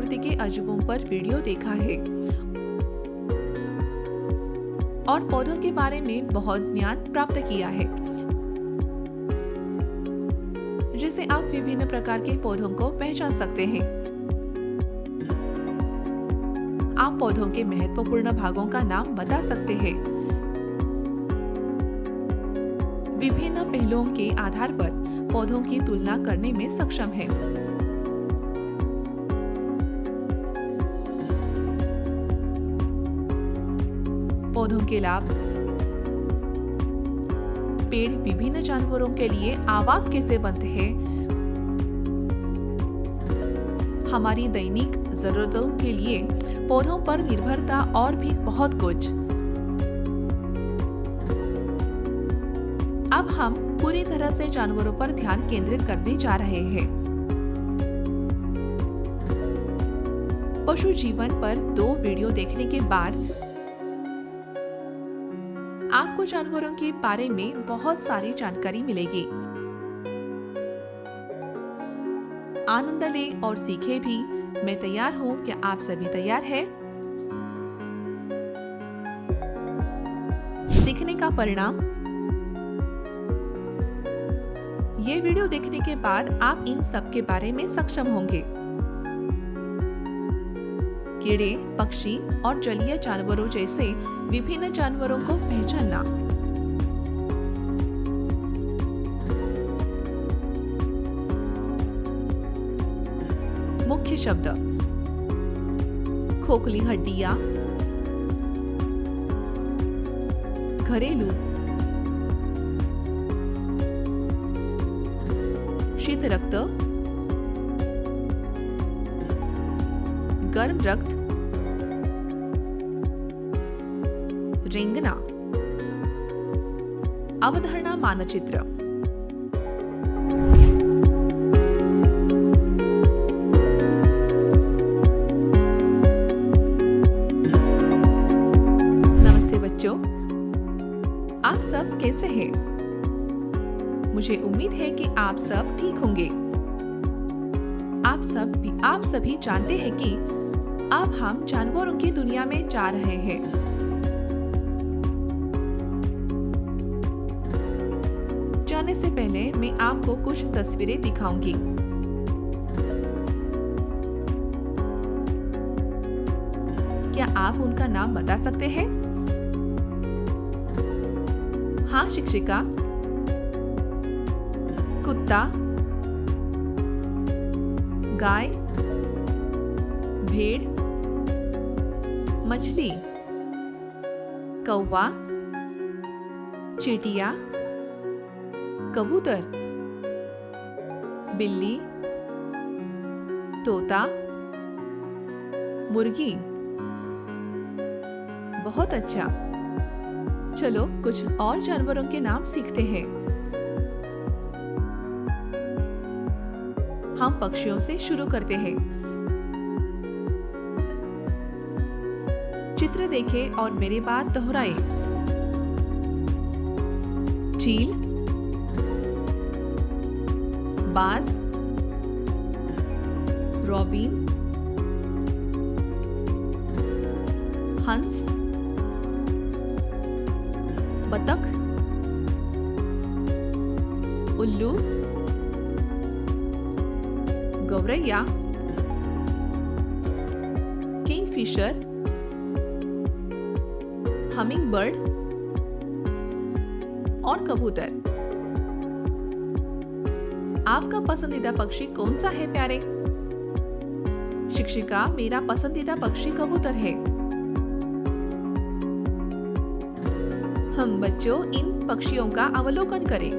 प्रकृति के अजूबों पर वीडियो देखा है और पौधों के बारे में बहुत ज्ञान प्राप्त किया है, जिससे आप विभिन्न प्रकार के पौधों को पहचान सकते हैं। आप पौधों के महत्वपूर्ण भागों का नाम बता सकते हैं। विभिन्न पहलुओं के आधार पर पौधों की तुलना करने में सक्षम है। पौधों के लाभ। पेड़ विभिन्न जानवरों के लिए आवास कैसे बनते हैं, हमारी दैनिक जरूरतों के लिए पौधों पर निर्भरता और भी बहुत कुछ। अब हम पूरी तरह से जानवरों पर ध्यान केंद्रित करने जा रहे हैं। पशु जीवन पर 2 वीडियो देखने के बाद आपको जानवरों के बारे में बहुत सारी जानकारी मिलेगी। आनंद लें और सीखें भी। मैं तैयार हूँ, क्या आप सभी तैयार हैं? सीखने का परिणाम। ये वीडियो देखने के बाद आप इन सब के बारे में सक्षम होंगे। कीड़े, पक्षी और जलीय जानवरों जैसे विभिन्न जानवरों को पहचानना। मुख्य शब्द। खोखली हड्डियां, घरेलू, शीत रक्त, गर्म रक्त, रेंगना। अवधारणा मानचित्र। नमस्ते बच्चों, आप सब कैसे हैं? मुझे उम्मीद है कि आप सब ठीक होंगे। आप सभी जानते हैं कि अब हम जानवरों की दुनिया में जा रहे हैं। जाने से पहले मैं आपको कुछ तस्वीरें दिखाऊंगी। क्या आप उनका नाम बता सकते हैं? हाँ शिक्षिका। कुत्ता, गाय, भेड़, मछली, कौवा, चींटियां, कबूतर, बिल्ली, तोता, मुर्गी। बहुत अच्छा। चलो कुछ और जानवरों के नाम सीखते हैं। हम पक्षियों से शुरू करते हैं। चित्र देखें और मेरी बात दोहराएं। चील, बाज, रॉबिन, हंस, बतख, उल्लू, गौरैया, किंगफिशर, हमिंग बर्ड और कबूतर। आपका पसंदीदा पक्षी कौन सा है प्यारे? शिक्षिका, मेरा पसंदीदा पक्षी कबूतर है। हम बच्चों इन पक्षियों का अवलोकन करें।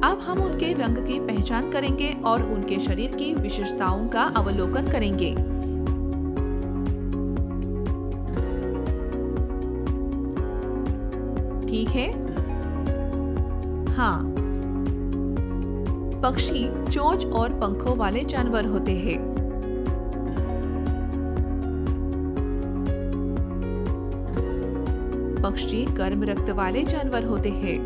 अब हम उनके रंग की पहचान करेंगे और उनके शरीर की विशेषताओं का अवलोकन करेंगे। ठीक है? हाँ, पक्षी चोंच और पंखों वाले जानवर होते हैं। पक्षी गर्म रक्त वाले जानवर होते हैं।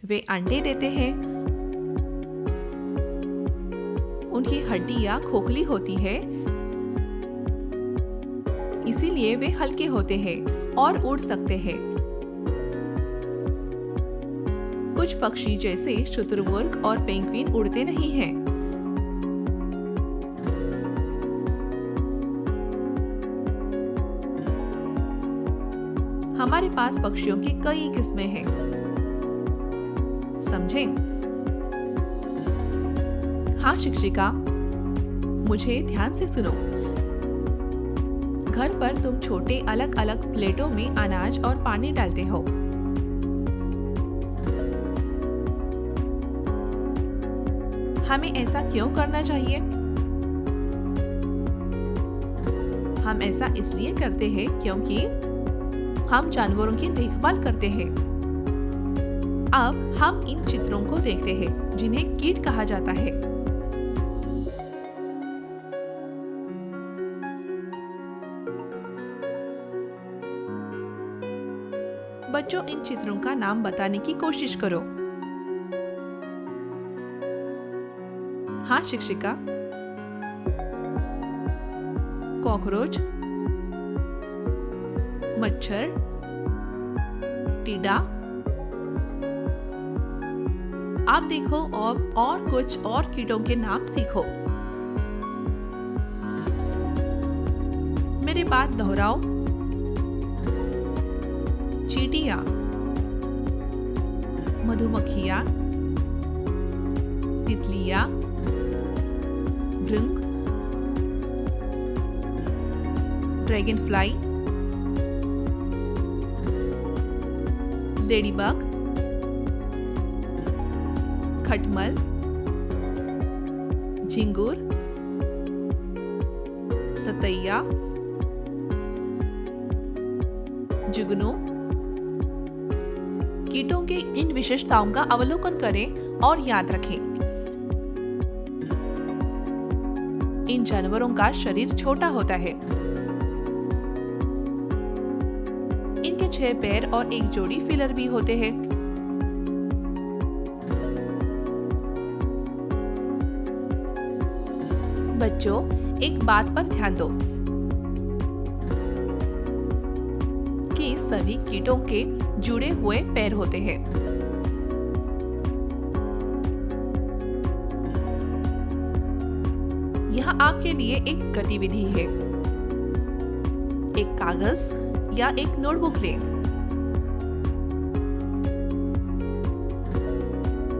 वे अंडे देते हैं। उनकी हड्डियां खोखली होती है, इसीलिए वे हल्के होते हैं और उड़ सकते हैं। कुछ पक्षी जैसे शुतुरमुर्ग और पेंगुइन उड़ते नहीं हैं। हमारे पास पक्षियों की कई किस्में हैं, समझे? हाँ शिक्षिका, मुझे ध्यान से सुनो। घर पर तुम छोटे अलग अलग प्लेटों में अनाज और पानी डालते हो। हमें ऐसा क्यों करना चाहिए? हम ऐसा इसलिए करते हैं क्योंकि हम जानवरों की देखभाल करते हैं। अब हम इन चित्रों को देखते हैं जिन्हें कीट कहा जाता है। बच्चों, इन चित्रों का नाम बताने की कोशिश करो। हाँ शिक्षिका। कॉकरोच, मच्छर, टीडा। आप देखो और कुछ और कीटों के नाम सीखो। मेरे बात दोहराओ। चींटियां, मधुमक्खियां, तितलियां, भृंग, ड्रैगन फ्लाई, लेडीबग, खटमल, झिंगुर, ततैया, जुगनू। कीटों के इन विशेषताओं का अवलोकन करें और याद रखें। इन जानवरों का शरीर छोटा होता है। इनके 6 पैर और एक जोड़ी फिलर भी होते हैं। बच्चों, एक बात पर ध्यान दो कि सभी कीटों के जुड़े हुए पैर होते हैं। यहाँ आपके लिए एक गतिविधि है। एक कागज या एक नोटबुक लें।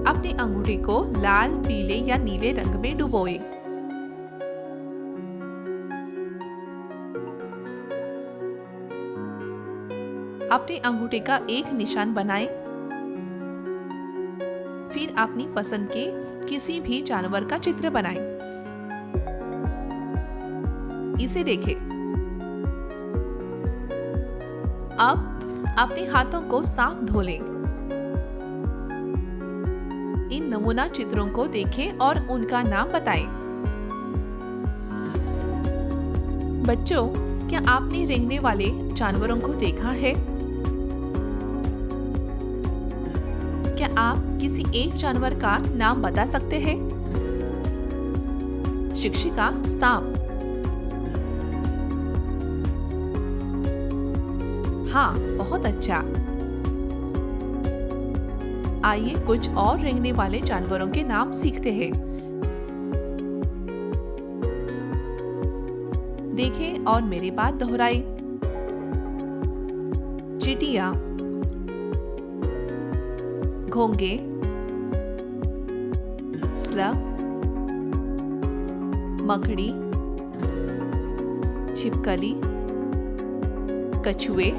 अपने अंगूठे को लाल, पीले या नीले रंग में डुबोएं। अपने अंगूठे का एक निशान बनाएं। फिर अपनी पसंद के किसी भी जानवर का चित्र बनाएं। इसे देखें। अब अपने हाथों को साफ धो लें। इन नमूना चित्रों को देखें और उनका नाम बताएं। बच्चों, क्या आपने रेंगने वाले जानवरों को देखा है? क्या आप किसी एक जानवर का नाम बता सकते हैं? शिक्षिका, सांप। हाँ, बहुत अच्छा। आइए कुछ और रेंगने वाले जानवरों के नाम सीखते हैं। देखें और मेरी बात दोहराएं। चींटियां, घोंगे, स्लग, मकड़ी, छिपकली, कछुए,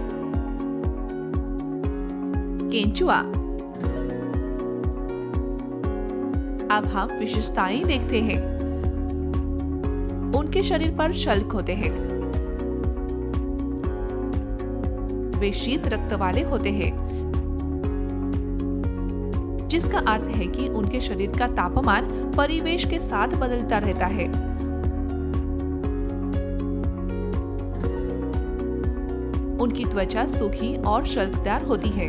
केंचुआ। अब हम विशेषताएं देखते हैं। उनके शरीर पर शल्क होते हैं। वे शीत रक्त वाले होते हैं, जिसका अर्थ है कि उनके शरीर का तापमान परिवेश के साथ बदलता रहता है। उनकी त्वचा सूखी और शल्कदार होती है।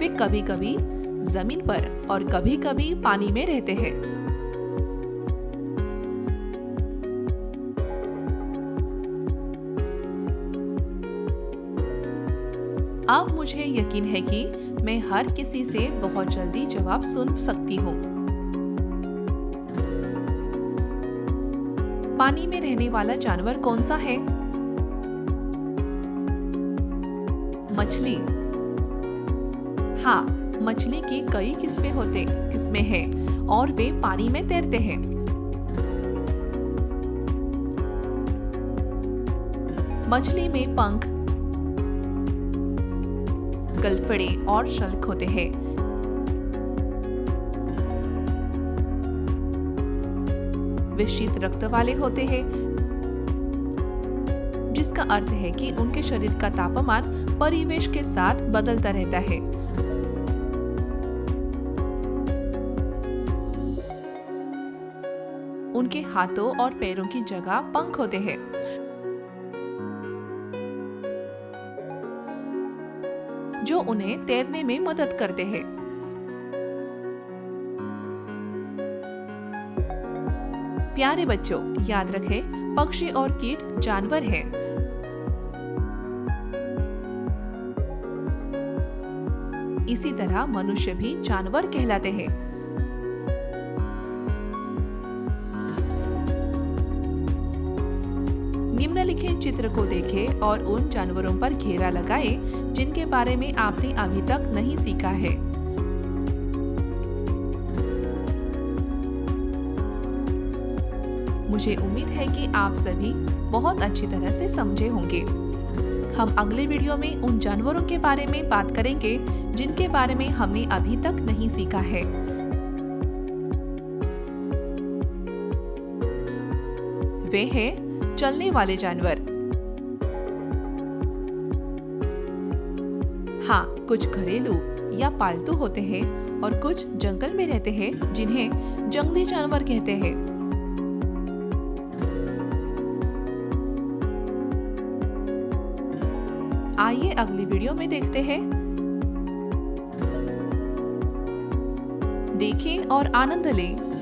वे कभी कभी जमीन पर और कभी कभी पानी में रहते हैं। अब मुझे यकीन है कि मैं हर किसी से बहुत जल्दी जवाब सुन सकती हूँ। पानी में रहने वाला जानवर कौन सा है? मछली। हाँ, मछली की कई किस्में हैं और वे पानी में तैरते हैं। मछली में पंख, गलफड़े और शल्क होते हैं। वे शीत रक्त वाले होते हैं, जिसका अर्थ है कि उनके शरीर का तापमान परिवेश के साथ बदलता रहता है। उनके हाथों और पैरों की जगह पंख होते हैं। जो उन्हें तैरने में मदद करते हैं। प्यारे बच्चों, याद रखें, पक्षी और कीट जानवर हैं। इसी तरह मनुष्य भी जानवर कहलाते हैं। निम्नलिखित चित्र को देखें और उन जानवरों पर घेरा लगाएं जिनके बारे में आपने अभी तक नहीं सीखा है। मुझे उम्मीद है कि आप सभी बहुत अच्छी तरह से समझे होंगे। हम अगले वीडियो में उन जानवरों के बारे में बात करेंगे जिनके बारे में हमने अभी तक नहीं सीखा है। वे हैं चलने वाले जानवर। हाँ, कुछ घरेलू या पालतू होते हैं और कुछ जंगल में रहते हैं जिन्हें जंगली जानवर कहते हैं। आइए अगली वीडियो में देखते हैं। देखें और आनंद लें।